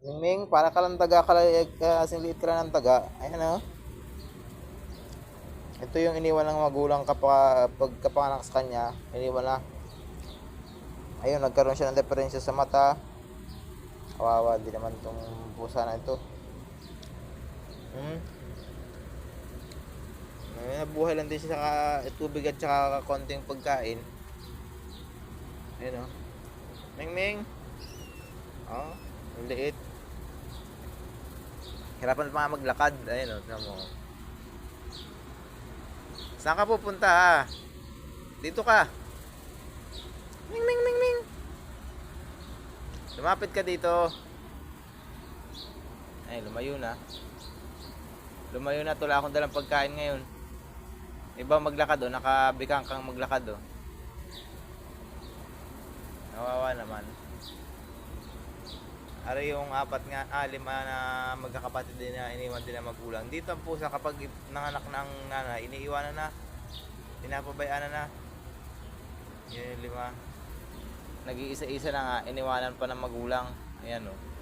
Mingming, para ka lang taga, kasing liit ka lang ng taga. Ayan o. Ito yung iniwan ng magulang pagkapanganak sa kanya. Iniwan na. Ayun, nagkaroon siya ng diferensya sa mata. Kawawa din naman itong pusa na ito. Hmm? Nabuhay lang din siya sa tubig at saka konting pagkain. Ayun o. Mingming. Oh, ang liit. Hirapan pa nga maglakad. Ayun o, tignan mo. Saan ka pupunta ha? Dito ka. Ming ming ming ming. Lumapit ka dito. Ay, lumayo na. Lumayo na, tula akong dalang pagkain ngayon. Iba maglakad o, nakabikang kang maglakad o. Nawawa naman. Ari yung lima na magkakapatid din na iniwan din na magulang. Dito ang pusa kapag nanganak ng nanay, iniiwanan na. Pinapabayaan na. Yun yung lima. Nag-iisa-isa na nga, iniwanan pa ng magulang. Ayan o.